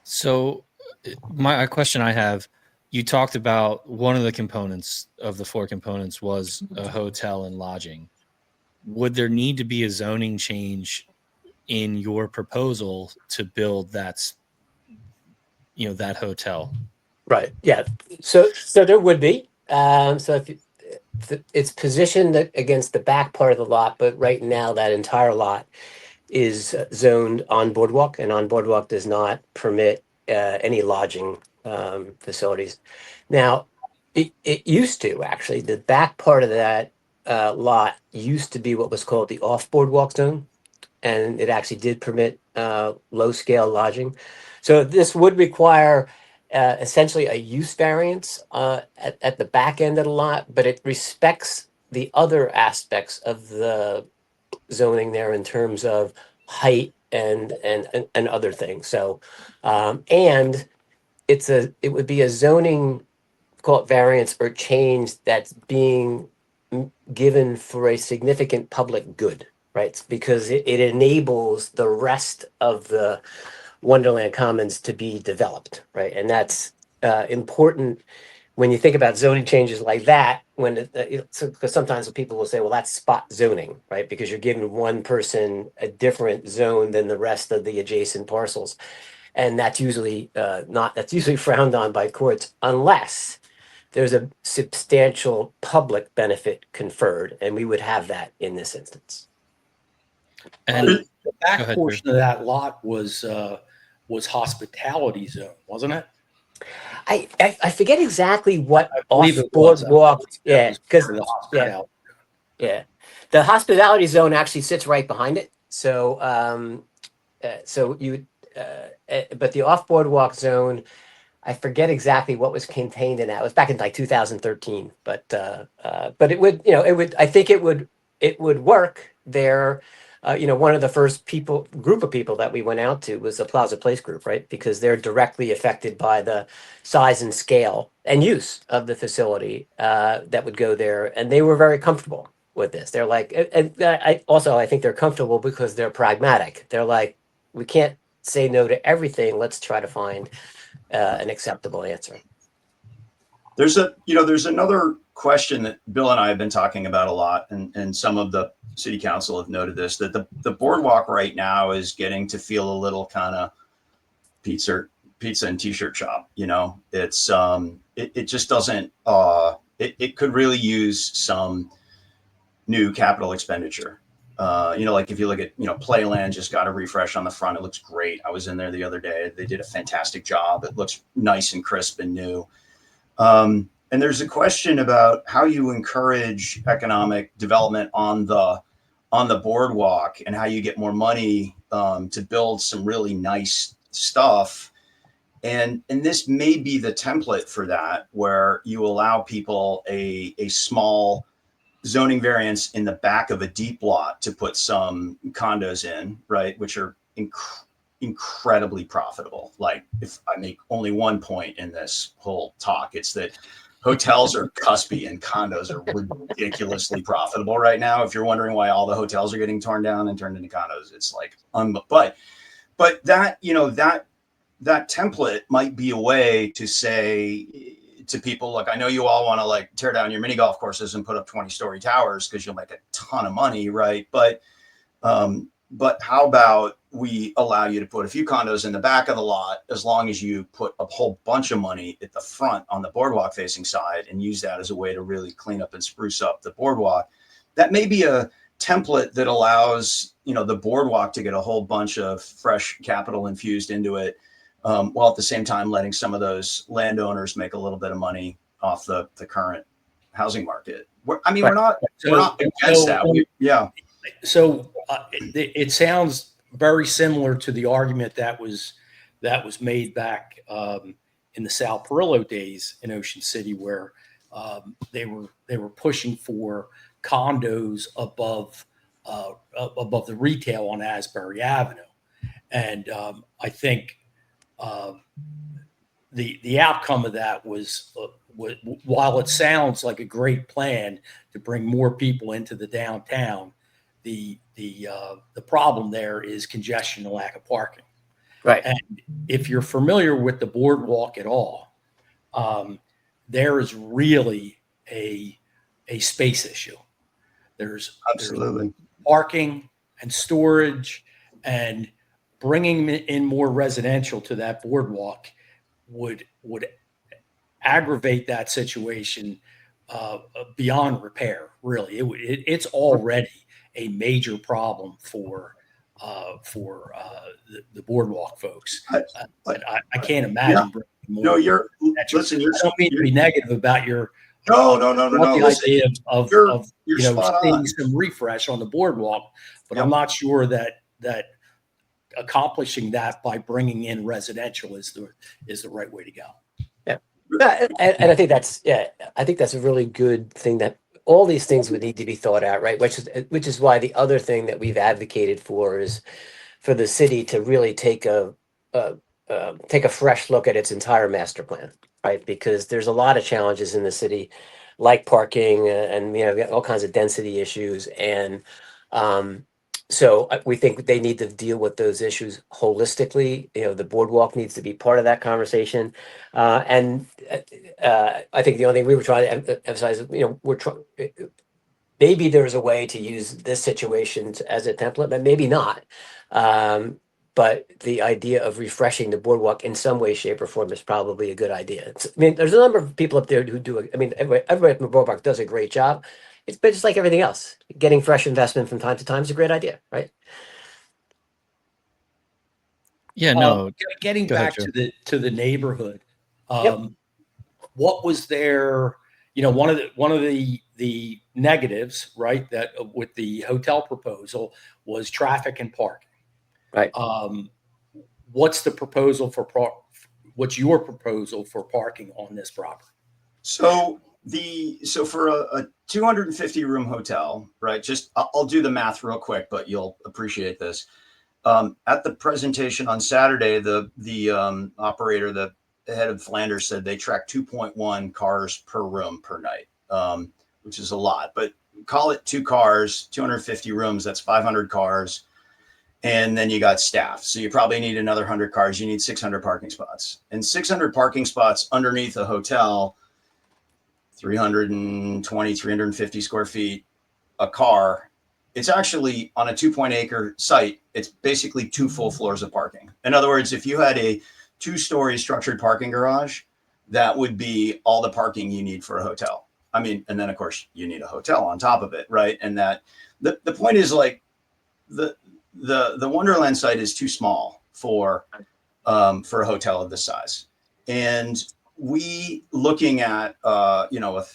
So my question I have, you talked about one of the components of the four components was a hotel and lodging. Would there need to be a zoning change in your proposal to build that hotel? Right. Yeah. So there would be. So if it's positioned against the back part of the lot, but right now that entire lot is zoned on boardwalk, and on boardwalk does not permit any lodging facilities. Now, it used to actually, the back part of that lot used to be what was called the off boardwalk zone, and it actually did permit low scale lodging. So this would require essentially a use variance at the back end of the lot, but it respects the other aspects of the zoning there in terms of height and other things. So and it would be a zoning, call it variance or change, that's being given for a significant public good, right? Because it enables the rest of the Wonderland Commons to be developed, right? And that's important when you think about zoning changes like that. Because sometimes people will say, well, that's spot zoning, right? Because you're giving one person a different zone than the rest of the adjacent parcels. And that's usually that's usually frowned on by courts unless there's a substantial public benefit conferred, and we would have that in this instance. And the go back ahead, portion of that lot was hospitality zone, wasn't it? I forget exactly what I off believe it was. boardwalk. That Yeah, was because part of the hospitality. yeah, the hospitality zone actually sits right behind it. So so you but the off boardwalk zone, I forget exactly what was contained in that. It was back in like 2013, but it would, I think it would work there. One of the first group of people that we went out to was the Plaza Place group, right? Because they're directly affected by the size and scale and use of the facility that would go there, and they were very comfortable with this. They're like, and I think they're comfortable because they're pragmatic. They're like, we can't say no to everything. Let's try to find an acceptable answer. There's another question that Bill and I have been talking about a lot, and some of the city council have noted this, that the boardwalk right now is getting to feel a little kind of pizza and t-shirt shop. It's it just doesn't it could really use some new capital expenditure. Like if you look at, Playland just got a refresh on the front. It looks great. I was in there the other day. They did a fantastic job. It looks nice and crisp and new. And there's a question about how you encourage economic development on the boardwalk and how you get more money to build some really nice stuff. And this may be the template for that, where you allow people a small zoning variance in the back of a deep lot to put some condos in, right, which are incredibly profitable. Like, if I make only one point in this whole talk, it's that hotels are cuspy and condos are ridiculously profitable right now. If you're wondering why all the hotels are getting torn down and turned into condos, it's like, but that, that template might be a way to say to people, look, I know you all want to like tear down your mini golf courses and put up 20-story towers because you'll make a ton of money, right? But how about we allow you to put a few condos in the back of the lot, as long as you put a whole bunch of money at the front on the boardwalk facing side and use that as a way to really clean up and spruce up the boardwalk. That may be a template that allows, the boardwalk to get a whole bunch of fresh capital infused into it, while at the same time letting some of those landowners make a little bit of money off the current housing market. We're not against that. Yeah. So it sounds very similar to the argument that was made back in the Sal Perillo days in Ocean City, where they were pushing for condos above the retail on Asbury Avenue, and I think the outcome of that was, while it sounds like a great plan to bring more people into the downtown, the problem there is congestion and lack of parking. Right. And if you're familiar with the boardwalk at all, there is really a space issue. There's Absolutely. parking and storage, and bringing in more residential to that boardwalk would aggravate that situation beyond repair. Really, it's already a major problem for the boardwalk folks. But I can't imagine bringing more. No, you're listen. I don't mean to be negative about your. No. The Listen, idea of you're spot seeing on. some refresh on the boardwalk, but Yep. I'm not sure that accomplishing that by bringing in residential is the right way to go. And I think that's a really good thing, that all these things would need to be thought out, right? Which is why the other thing that we've advocated for is for the city to really take a fresh look at its entire master plan, right? Because there's a lot of challenges in the city, like parking, and we have all kinds of density issues, and so we think they need to deal with those issues holistically. The boardwalk needs to be part of that conversation, and I think the only thing we were trying to emphasize, maybe there's a way to use this situation as a template, but maybe not. But the idea of refreshing the boardwalk in some way, shape, or form is probably a good idea. There's a number of people up there who do it. Everybody from the boardwalk does a great job. But just like everything else, getting fresh investment from time to time is a great idea, right? Yeah, no. Getting Go ahead, back Joe. to the neighborhood, Yep. what was there? One of the negatives, right? That with the hotel proposal was traffic and parking. Right. What's the proposal what's your proposal for parking on this property? So for a 250 room hotel, right? I'll do the math real quick, but you'll appreciate this. At the presentation on Saturday, the operator, the head of Flanders, said they track 2.1 cars per room per night, which is a lot. But call it 2 cars, 250 rooms. That's 500 cars. And then you got staff. So you probably need another 100 cars. You need 600 parking spots. And 600 parking spots underneath a hotel, 320, 350 square feet, a car. It's actually on a 2.acre site. It's basically 2 full floors of parking. In other words, if you had a 2-story structured parking garage, that would be all the parking you need for a hotel. And then of course you need a hotel on top of it, right? And that the point is, like, the Wonderland site is too small for a hotel of this size. And we, looking at a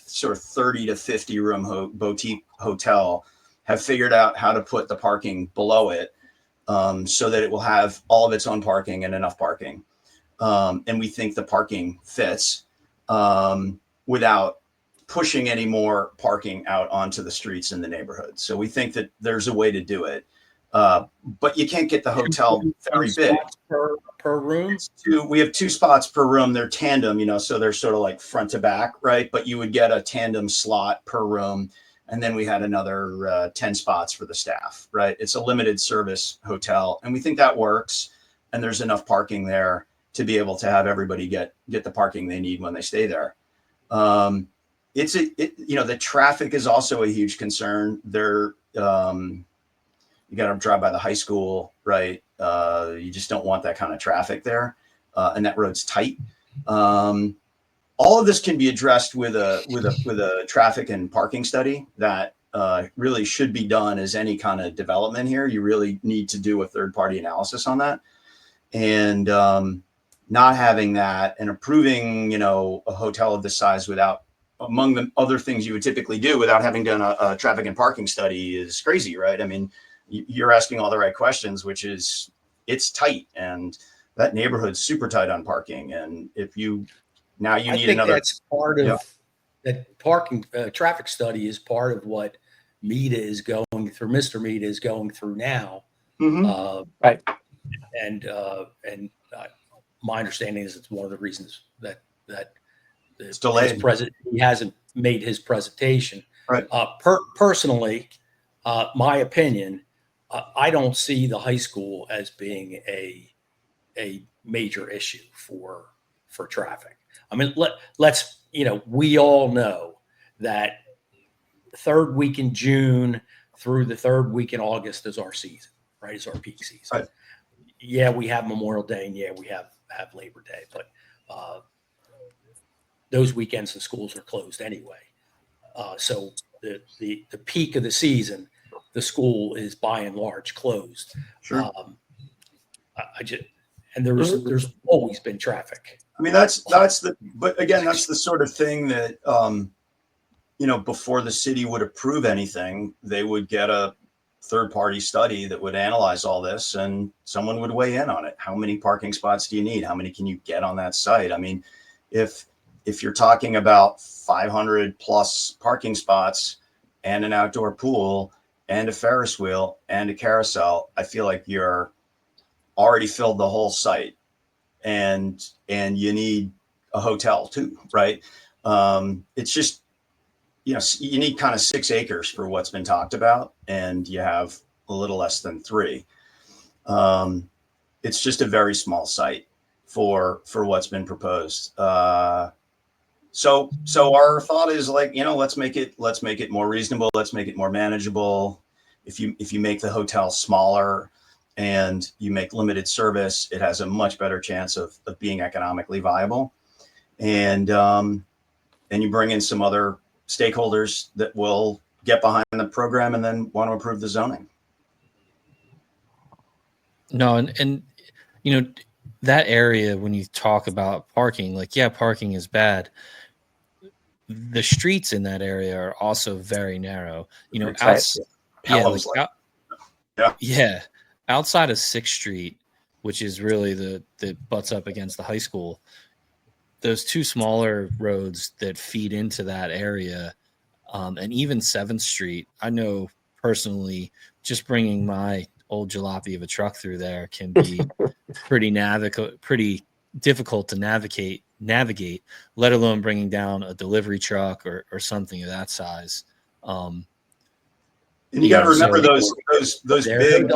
sort of 30 to 50 room boutique hotel, have figured out how to put the parking below it, so that it will have all of its own parking and enough parking. And we think the parking fits without pushing any more parking out onto the streets in the neighborhood. So we think that there's a way to do it. But you can't get the hotel very big. Per room? We have 2 spots per room. They're tandem, so they're sort of like front to back, right? But you would get a tandem slot per room. And then we had another 10 spots for the staff, right? It's a limited service hotel. And we think that works. And there's enough parking there to be able to have everybody get the parking they need when they stay there. The traffic is also a huge concern. You got to drive by the high school, right? You just don't want that kind of traffic there, and that road's tight. All of this can be addressed with a traffic and parking study that really should be done as any kind of development here. You really need to do a third-party analysis on that, and not having that and approving, a hotel of this size without, among the other things you would typically do, without having done a traffic and parking study is crazy, right? You're asking all the right questions, which is, it's tight, and that neighborhood's super tight on parking. And if you need another, that's part of that parking traffic study is part of what MEDA is going through. Mr. MEDA is going through now. Mm-hmm. Right. And my understanding is it's one of the reasons that it's delayed. He hasn't made his presentation. Right. Personally, my opinion, I don't see the high school as being a a major issue for traffic. I mean, let's, we all know that third week in June through the third week in August is our season, right? Is our peak season. Right. Yeah, we have Memorial Day, and yeah, we have Labor Day, but those weekends the schools are closed anyway. So the peak of the season, the school is by and large closed. Sure. And there's always been traffic. I mean, but again, that's the sort of thing that, before the city would approve anything, they would get a third-party study that would analyze all this, and someone would weigh in on it. How many parking spots do you need? How many can you get on that site? I mean, if you're talking about 500 plus parking spots and an outdoor pool and a Ferris wheel and a carousel, I feel like you're already filled the whole site, and you need a hotel too, right? It's just, you need kind of 6 acres for what's been talked about, and you have a little less than 3. It's just a very small site for what's been proposed. So our thought is like, let's make it more reasonable. Let's make it more manageable. If you make the hotel smaller and you make limited service, it has a much better chance of being economically viable. And you bring in some other stakeholders that will get behind the program and then want to approve the zoning. No, and that area, when you talk about parking, like, yeah, parking is bad. The streets in that area are also very narrow. Outside of 6th Street, which is really that butts up against the high school, those 2 smaller roads that feed into that area, and even 7th Street, I know personally, just bringing my old jalopy of a truck through there can be pretty difficult to navigate, let alone bringing down a delivery truck or something of that size. And you got to remember those big,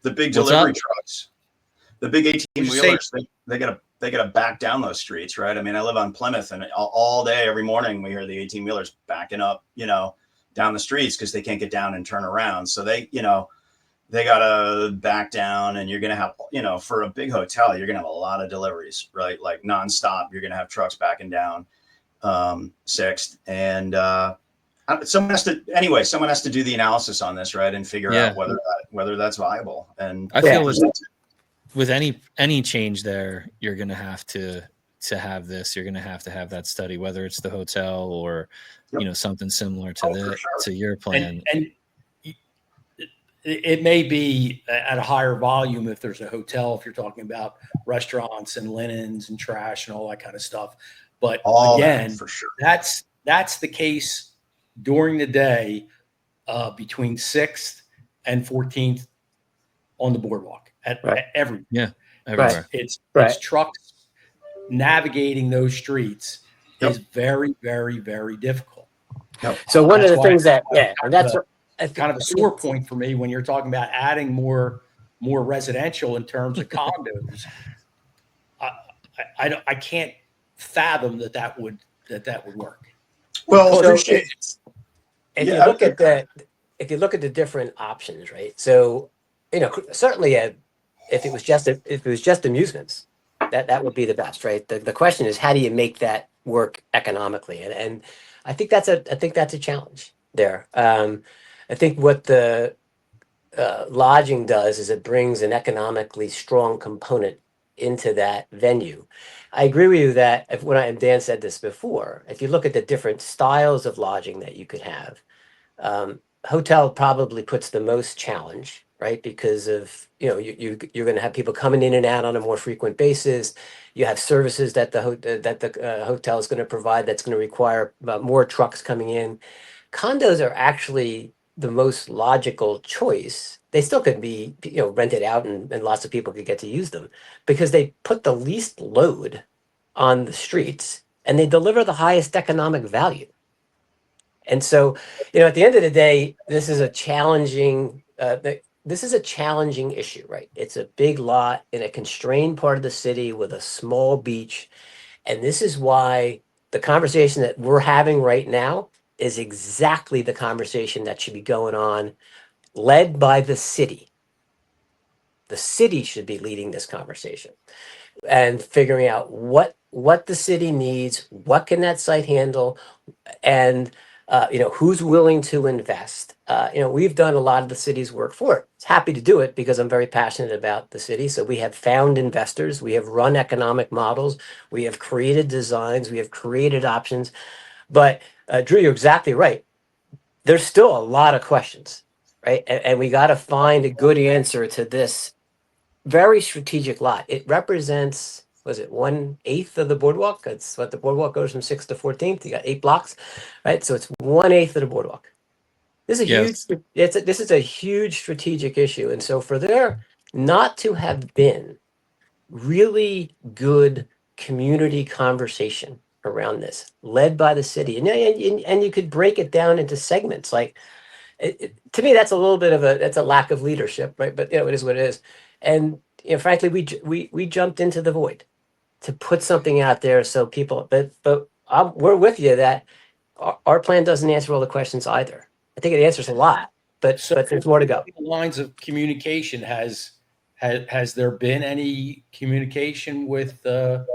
the big delivery trucks, the big 18-wheelers. They gotta back down those streets, right? I mean, I live on Plymouth, and all day, every morning, we hear the 18-wheelers backing up, down the streets because they can't get down and turn around. So they gotta back down, and you're gonna have, for a big hotel, you're gonna have a lot of deliveries, right? Like nonstop, you're gonna have trucks backing down 6th, and someone has to do the analysis on this, right, and figure out whether that's viable. And I feel with any change there, you're going to have to have this. You're going to have that study, whether it's the hotel or something similar to to your plan. And it may be at a higher volume if there's a hotel. If you're talking about restaurants and linens and trash and all that kind of stuff, but again, for sure, that's the case during the day between 6th and 14th on the boardwalk everywhere. It's trucks navigating those streets is very, very, very difficult. So one of the things and that's kind of a sore point for me when you're talking about adding more residential in terms of condos. I can't fathom that would work. Well, if you look at the different options, right? So, certainly if it was just amusements, that would be the best, right? The question is, how do you make that work economically? And I think that's a challenge there. I think what the lodging does is it brings an economically strong component into that venue. I agree with you that Dan said this before, if you look at the different styles of lodging that you could have, hotel probably puts the most challenge, right? Because of, you're going to have people coming in and out on a more frequent basis. You have services that the hotel is going to provide that's going to require more trucks coming in. Condos are actually the most logical choice. They still could be, rented out and lots of people could get to use them because they put the least load on the streets and they deliver the highest economic value. And so, at the end of the day, this is a challenging, this is a challenging issue, right? It's a big lot in a constrained part of the city with a small beach. And this is why the conversation that we're having right now is exactly the conversation that should be going on, led by the city. The city should be leading this conversation and figuring out what the city needs, what can that site handle, and who's willing to invest. We've done a lot of the city's work for it. It's happy to do it because I'm very passionate about the city. So we have found investors, we have run economic models, we have created designs, we have created options. But Drew, you're exactly right. There's still a lot of questions, right? And we got to find a good answer to this very strategic lot. It represents, was it 1/8 of the boardwalk? That's what the boardwalk goes from 6th to 14th. You got 8 blocks, right? So it's 1/8 of the boardwalk. This is a Yes. huge. This is a huge strategic issue, and so for there not to have been really good community conversation around this, led by the city, and you could break it down into segments. Like to me, that's a little bit of that's a lack of leadership, right? But it is what it is. And frankly, we jumped into the void to put something out there so people. But we're with you that our plan doesn't answer all the questions either. I think it answers a lot, but there's more to go. Lines of communication has there been any communication with the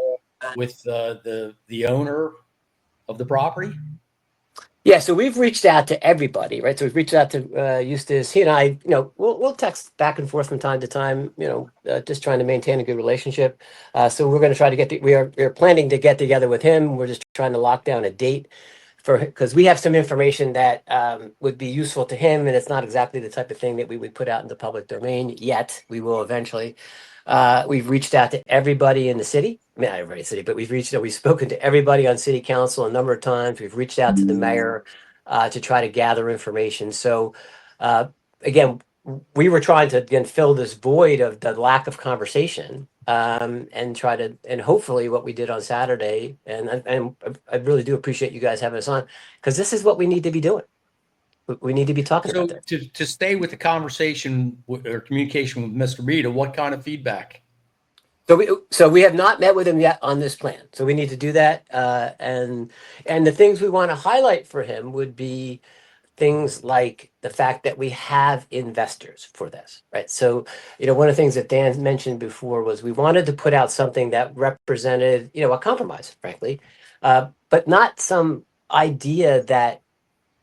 owner of the property? Yeah, so we've reached out to everybody, right? So we've reached out to Eustace. He and I, we'll text back and forth from time to time, just trying to maintain a good relationship. So we're going to try to we're planning to get together with him. We're just trying to lock down a date because we have some information that would be useful to him, and it's not exactly the type of thing that we would put out in the public domain yet. We will eventually. We've reached out to everybody in the city. I mean, not everybody in the city, but we've spoken to everybody on city council a number of times. We've reached out to the mayor to try to gather information. So again, we were trying to fill this void of the lack of conversation and hopefully what we did on Saturday. And I really do appreciate you guys having us on because this is what we need to be doing. We need to be talking about that. To stay with the conversation or communication with Mr. Rita, what kind of feedback? So we have not met with him yet on this plan. So we need to do that. And the things we want to highlight for him would be things like the fact that we have investors for this, right? So, one of the things that Dan mentioned before was we wanted to put out something that represented, a compromise, frankly, but not some idea that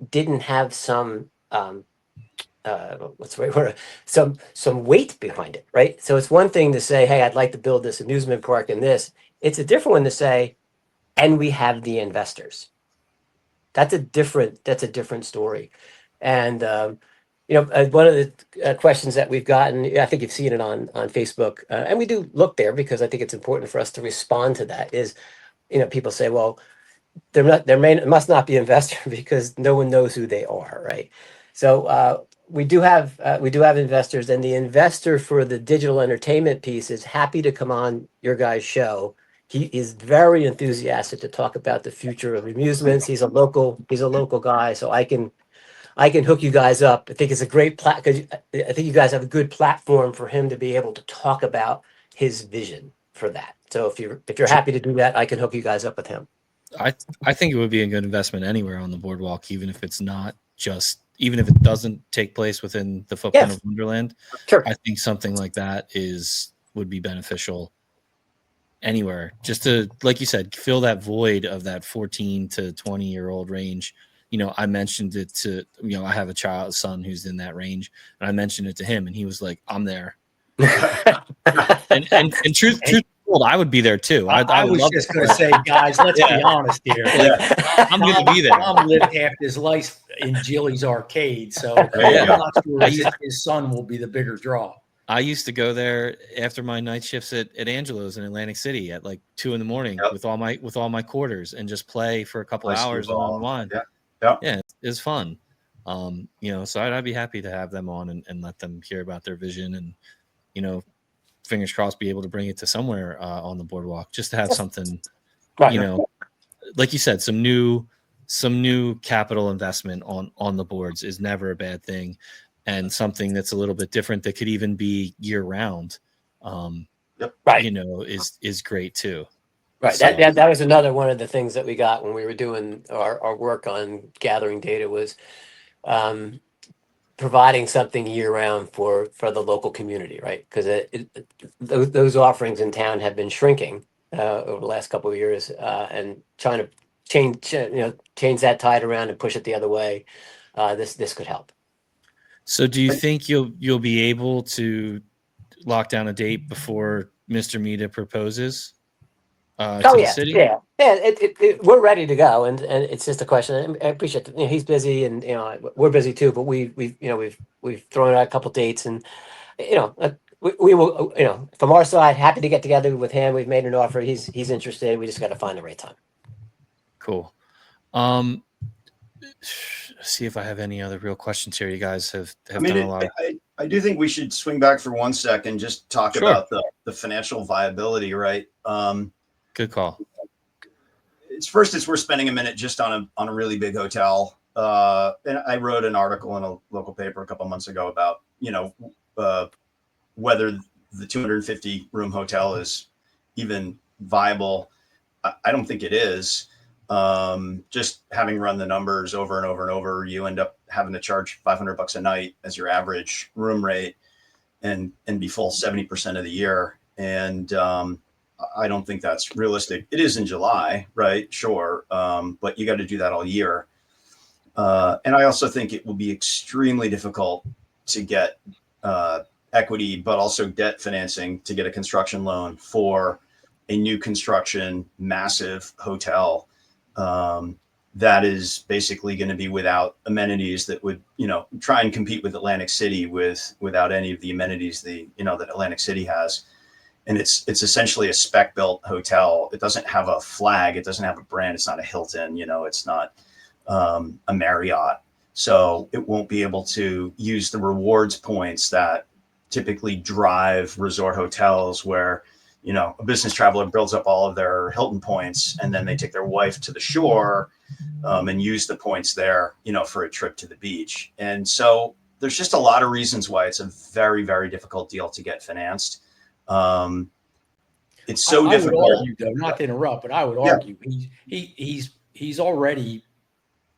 didn't have some what's the right word? Some weight behind it, right? So it's one thing to say, hey, I'd like to build this amusement park and this. It's a different one to say, and we have the investors. That's a different story. And one of the questions that we've gotten, I think you've seen it on Facebook, and we do look there because I think it's important for us to respond to that. Is people say, well, must not be investor because no one knows who they are, right? So we do have investors, and the investor for the digital entertainment piece is happy to come on your guys' show. He is very enthusiastic to talk about the future of amusements. He's a local guy, so I can hook you guys up. I think it's a great because I think you guys have a good platform for him to be able to talk about his vision for that. So if you're happy to do that, I can hook you guys up with him. I think it would be a good investment anywhere on the boardwalk, even if it doesn't take place within the footprint of Wonderland. Sure. I think something like that would be beneficial anywhere, just to, like you said, fill that void of that 14 to 20-year-old range. I mentioned it to, I have a son who's in that range, and I mentioned it to him, and he was like, I'm there. and truth told, I would be there too. I was just going to say, guys, let's be honest here. I'm going to be there. Tom lived half his life in Jilly's arcade, so I'm not sure his son will be the bigger draw. I used to go there after my night shifts at Angelo's in Atlantic City at like 2 a.m. with all my quarters and just play for a couple hours and unwind. Yeah, it's fun. So I'd be happy to have them on and let them hear about their vision and, fingers crossed, be able to bring it to somewhere on the boardwalk, just to have something, like you said, some new capital investment on the boards is never a bad thing. and something that's a little bit different that could even be year round, Right. you know, is great too. Right. So- That was another one of the things that we got when we were doing our work on gathering data was providing something year round for the local community, right? Because those offerings in town have been shrinking over the last couple of years, and trying to change that tide around and push it the other way. This could help. So do you think you'll be able to lock down a date before Mr. Mita proposes to the city? Yeah. We're ready to go, and it's just a question. I appreciate that, he's busy, and we're busy too. But we've thrown out a couple dates, and we will, from our side, happy to get together with him. We've made an offer. He's interested. We just got to find the right time. Cool. See if I have any other real questions here. You guys have done a lot. I do think we should swing back for 1 second, just talk Sure. about the financial viability, right? Good call. It's worth spending a minute just on a really big hotel. And I wrote an article in a local paper a couple months ago about, whether the 250 room hotel is even viable. I don't think it is. Just having run the numbers over and over and over, you end up having to charge $500 a night as your average room rate and be full 70% of the year. And, I don't think that's realistic. It is in July, right? Sure. But you got to do that all year. And I also think it will be extremely difficult to get, equity, but also debt financing to get a construction loan for a new construction, massive hotel that is basically going to be without amenities that would, try and compete with Atlantic City without any of the amenities that Atlantic City has. And it's essentially a spec built hotel. It doesn't have a flag. It doesn't have a brand. It's not a Hilton. It's not a Marriott. So it won't be able to use the rewards points that typically drive resort hotels where, a business traveler builds up all of their Hilton points and then they take their wife to the shore and use the points there, for a trip to the beach. And so there's just a lot of reasons why it's a very, very difficult deal to get financed. It's so difficult. I would argue, though, not to interrupt, but I would argue he's already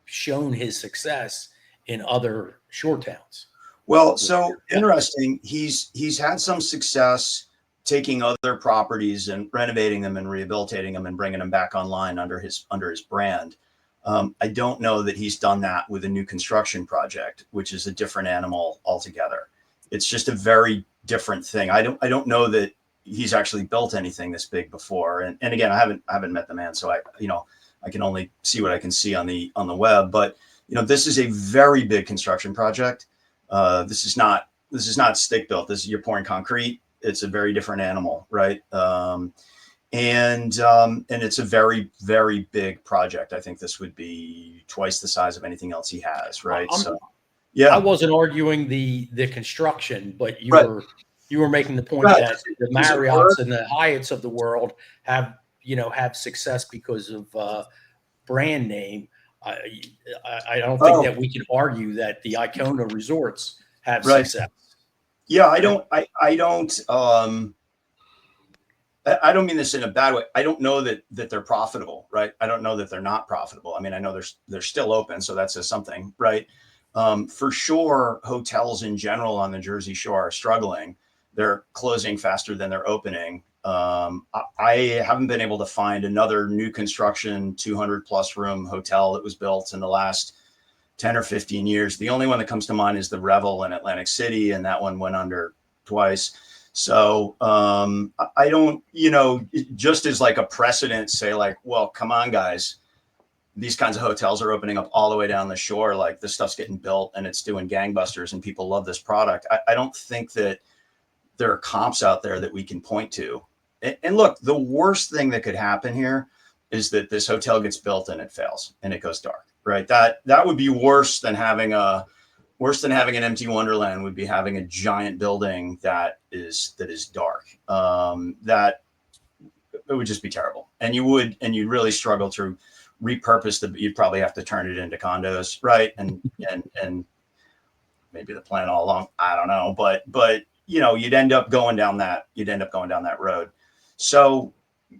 shown his success in other shore towns. Well, so interesting. He's had some success taking other properties and renovating them and rehabilitating them and bringing them back online under his brand. I don't know that he's done that with a new construction project, which is a different animal altogether. It's just a very different thing. I don't know that he's actually built anything this big before. And again, I haven't met the man, so I can only see what I can see on the web. But this is a very big construction project. This is not stick built. You're pouring concrete. It's a very different animal, right? And it's a very, very big project. I think this would be twice the size of anything else he has, right? I wasn't arguing the construction, but you were making the point that the Marriotts and the Hyatts of the world have success because of brand name. I don't think that we can argue that the Icona resorts have success. Yeah, I don't mean this in a bad way. I don't know that they're profitable, right? I don't know that they're not profitable. I mean, I know they're still open, so that says something, right? For sure, hotels in general on the Jersey Shore are struggling. They're closing faster than they're opening. I haven't been able to find another new construction 200 plus room hotel that was built in the last 10 or 15 years. The only one that comes to mind is the Revel in Atlantic City, and that one went under twice. So I don't, just as like a precedent, say like, well, come on, guys, these kinds of hotels are opening up all the way down the shore. Like this stuff's getting built and it's doing gangbusters and people love this product. I don't think that there are comps out there that we can point to. And look, the worst thing that could happen here is that this hotel gets built and it fails and it goes dark, right? That would be worse than having an empty Wonderland. Would be having a giant building that is dark. That it would just be terrible. And you'd really struggle to repurpose you'd probably have to turn it into condos, right? And maybe the plan all along. I don't know, but you'd end up going down that road. So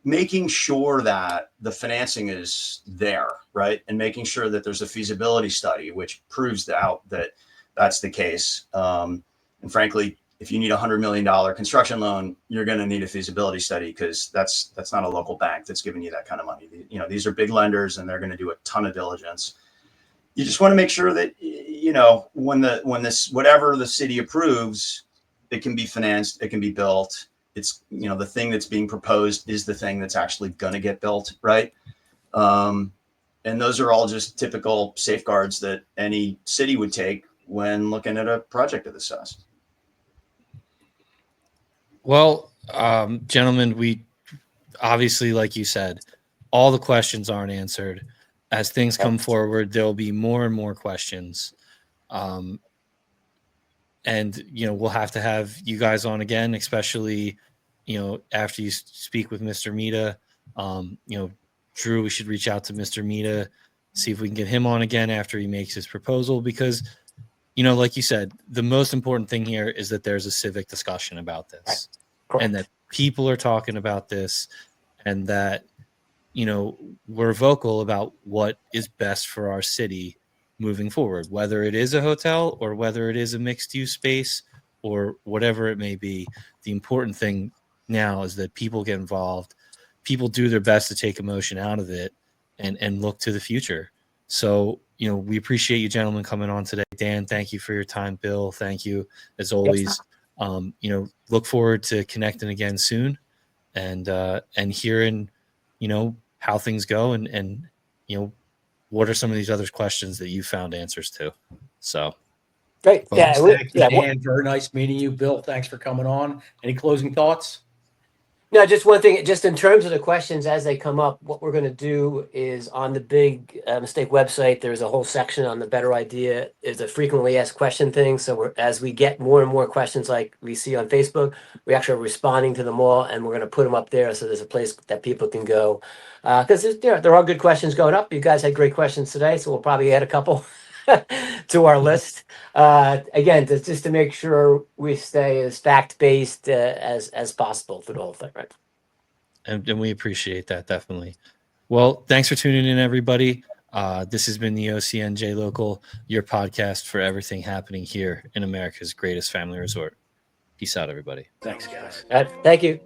making sure that the financing is there, right, and making sure that there's a feasibility study which proves out that that's the case. And frankly, if you need $100 million construction loan, you're going to need a feasibility study, because that's not a local bank that's giving you that kind of money. These are big lenders, and they're going to do a ton of diligence. You just want to make sure that, when this, whatever the city approves, it can be financed, it can be built. It's, the thing that's being proposed is the thing that's actually going to get built, right? And those are all just typical safeguards that any city would take when looking at a project of this size. Well, gentlemen, we obviously, like you said, all the questions aren't answered. As things come forward, there'll be more and more questions. And, we'll have you guys on again, especially, after you speak with Mr. Mita. Drew, we should reach out to Mr. Mita, see if we can get him on again after he makes his proposal, because, like you said, the most important thing here is that there's a civic discussion about this. Correct. And that people are talking about this, and that, we're vocal about what is best for our city moving forward, whether it is a hotel or whether it is a mixed use space or whatever it may be. The important thing now is that people get involved, people do their best to take emotion out of it and look to the future. So, we appreciate you gentlemen coming on today. Dan, thank you for your time. Bill, thank you as always. Look forward to connecting again soon and hearing, how things go and what are some of these other questions that you found answers to. So Great. Thanks, Dan. Very nice meeting you. Bill, thanks for coming on. Any closing thoughts? No, just one thing, just in terms of the questions as they come up, what we're going to do is on the Big Mistake website, there's a whole section on the better idea. Is a frequently asked question thing. So as we get more and more questions like we see on Facebook, we actually are responding to them all, and we're going to put them up there. So there's a place that people can go. Because there are good questions going up. You guys had great questions today, so we'll probably add a couple to our list. Again, just to make sure we stay as fact-based as possible through the whole thing, right? And we appreciate that, definitely. Well, thanks for tuning in, everybody. This has been the OCNJ Local, your podcast for everything happening here in America's greatest family resort. Peace out, everybody. Thanks, guys. Thank you.